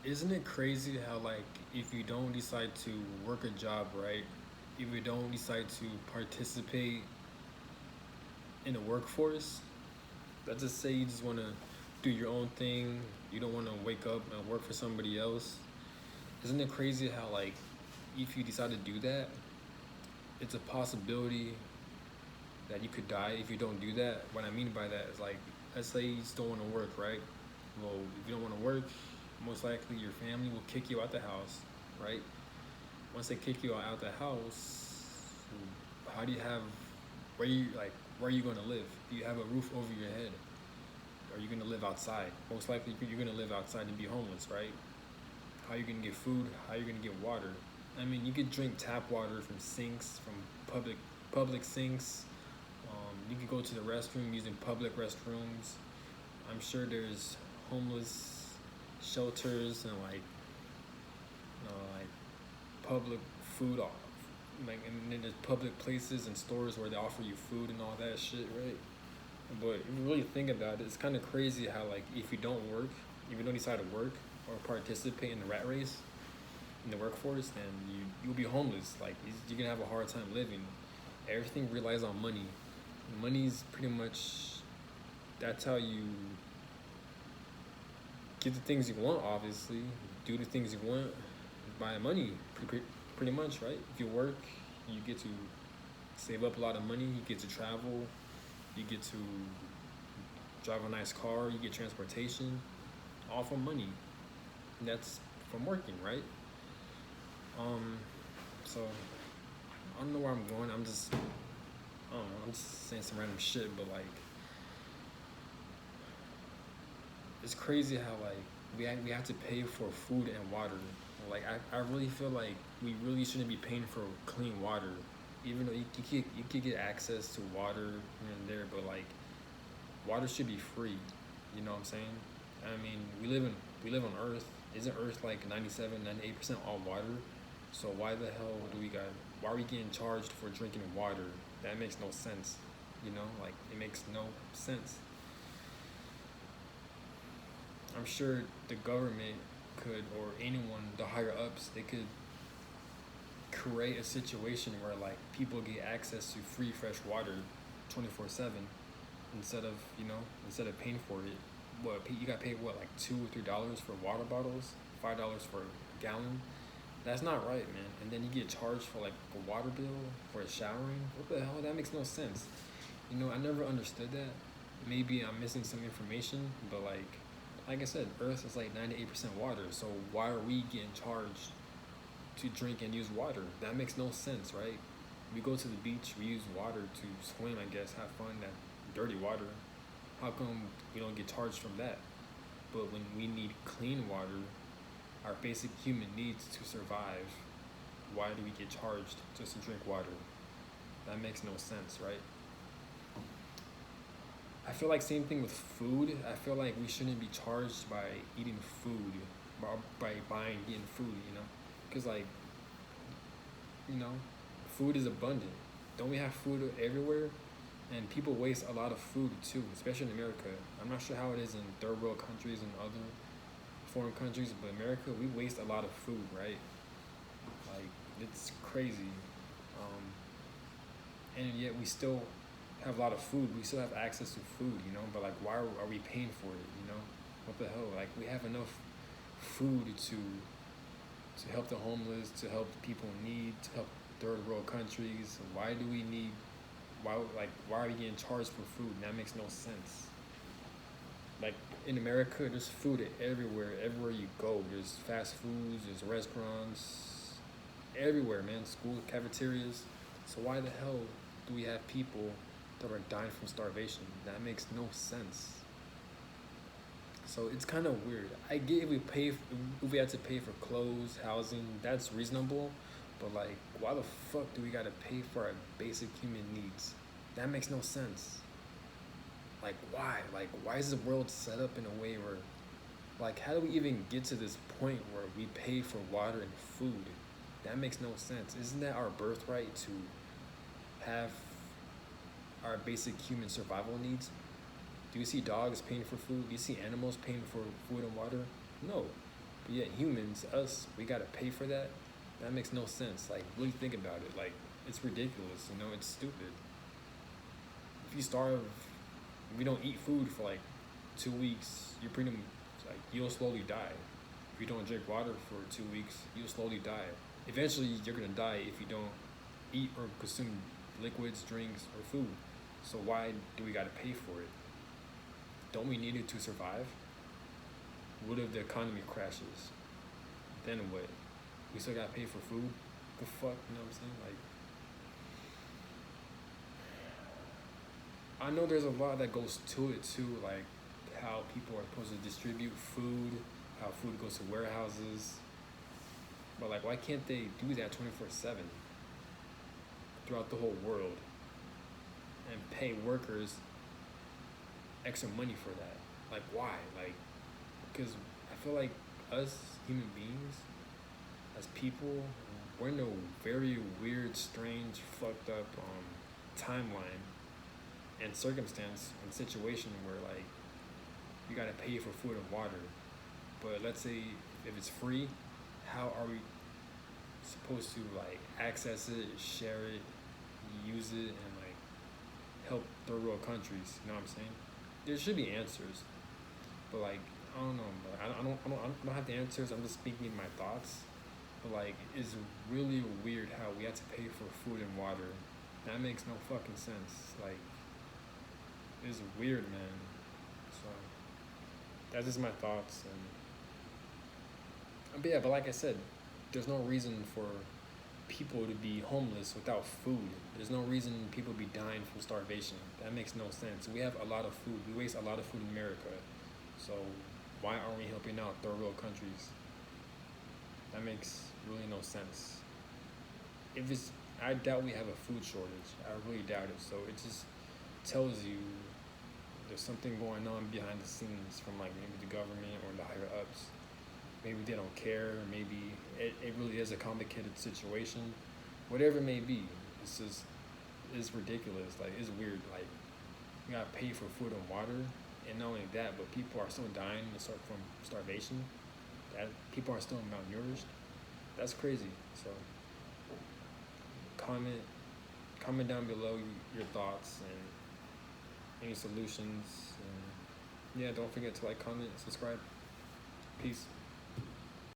Isn't it crazy how like if you don't decide to work a job, right? If you don't decide to participate in the workforce, let's just say you just want to do your own thing, you don't want to wake up and work for somebody else. Isn't it crazy how like if you decide to do that, it's a possibility that you could die if you don't do that? What I mean by that is like, let's say you just don't want to work, right? Well, if you don't want to work, most likely your family will kick you out the house, right? Once they kick you out the house, how do you have where are you going to live? Do you have a roof over your head? Are you going to live outside? Most likely you're going to live outside and be homeless, right? How are you going to get food? How are you going to get water? I mean, you could drink tap water from sinks, from public sinks. You could go to the restroom using public restrooms. I'm sure there's homeless shelters and like public food off, like, and then there's public places and stores where they offer you food and all that shit, right? But if you really think about it, it's kind of crazy how like if you don't work, if you don't decide to work or participate in the rat race in the workforce, then you'll be homeless. Like you're gonna have a hard time living. Everything relies on money. Money's pretty much that's how you get the things you want. Obviously, do the things you want by money. Pretty much, right? If you work, you get to save up a lot of money. You get to travel. You get to drive a nice car. You get transportation, all from money. And that's from working, right? Um, so I don't know where I'm going. I don't know. I'm just saying some random shit, but like, it's crazy how like we have to pay for food and water. Like I really feel like we really shouldn't be paying for clean water, even though you could get access to water here and there, but like water should be free. You know what I'm saying? I mean, we live on Earth. Isn't Earth like 97, 98% all water? So why the hell do we got? Why are we getting charged for drinking water? That makes no sense. You know, like it makes no sense. I'm sure the government could, or anyone, the higher ups, they could create a situation where like people get access to free fresh water 24/7 instead of, instead of paying for it. What you got paid what, like $2 or $3 for water bottles, $5 for a gallon? That's not right, man. And then you get charged for like a water bill for showering. What the hell? That makes no sense. I never understood that. Maybe I'm missing some information, but like I said, Earth is like 98% water. So why are we getting charged to drink and use water? That makes no sense, right? We go to the beach, we use water to swim, I guess, have fun. That dirty water. How come we don't get charged from that? But when we need clean water, our basic human needs to survive, why do we get charged just to drink water? That makes no sense, right? I feel like same thing with food. I feel like we shouldn't be charged by eating food, by buying eating food, because like you know, food is abundant. Don't we have food everywhere? And people waste a lot of food too, especially in America. I'm not sure how it is in third world countries and other foreign countries, but America, we waste a lot of food, right? Like it's crazy. Um, and yet we still have a lot of food. We still have access to food, But like, why are we paying for it? What the hell? Like, we have enough food to help the homeless, to help people in need, to help third world countries. Why do we need? Why are we getting charged for food? That makes no sense. Like in America, there's food everywhere. Everywhere you go, there's fast foods, there's restaurants, everywhere, man. School cafeterias. So why the hell do we have people that are dying from starvation? That makes no sense. So it's kind of weird. I get if we had to pay for clothes, housing, that's reasonable. But like, why the fuck do we gotta pay for our basic human needs? That makes no sense. Like why? Like why is the world set up in a way where, like, how do we even get to this point where we pay for water and food? That makes no sense. Isn't that our birthright to have our basic human survival needs? Do you see dogs paying for food? Do you see animals paying for food and water? No. But yet humans, us, we gotta pay for that. That makes no sense. Like really think about it. Like it's ridiculous. You know, it's stupid. If you starve, if you don't eat food for like 2 weeks, you're pretty much like you'll slowly die. If you don't drink water for 2 weeks, you'll slowly die. Eventually, you're gonna die if you don't eat or consume liquids, drinks, or food. So why do we gotta pay for it? Don't we need it to survive? What if the economy crashes? Then what? We still gotta pay for food? The fuck, you know what I'm saying? Like, I know there's a lot that goes to it too, like how people are supposed to distribute food, how food goes to warehouses. But like, why can't they do that 24/7 throughout the whole world and pay workers extra money for that? Like, why? Like, because I feel like us human beings, as people, we're in a very weird, strange, fucked up timeline and circumstance and situation where like you gotta pay for food and water. But let's say if it's free, how are we supposed to like access it, share it, use it, and like help third world countries? You know what I'm saying? There should be answers, but like I don't know. But I don't have the answers. I'm just speaking my thoughts. But like, it's really weird how we have to pay for food and water. That makes no fucking sense. Like, it's weird, man. So that's just my thoughts. And but yeah, but like I said, there's no reason for people to be homeless without food. There's no reason people be dying from starvation. That makes no sense. We have a lot of food. We waste a lot of food in America. So why aren't we helping out third world countries? That makes really no sense. If it's, I doubt we have a food shortage. I really doubt it. So it just tells you there's something going on behind the scenes from like maybe the government or the higher ups. Maybe they don't care. Maybe it really is a complicated situation. Whatever it may be, it's just it's ridiculous. Like it's weird. Like you gotta pay for food and water, and not only that, but people are still dying from starvation. That people are still malnourished. That's crazy. So comment comment down below your thoughts and any solutions. And yeah, don't forget to like, comment, subscribe. Peace.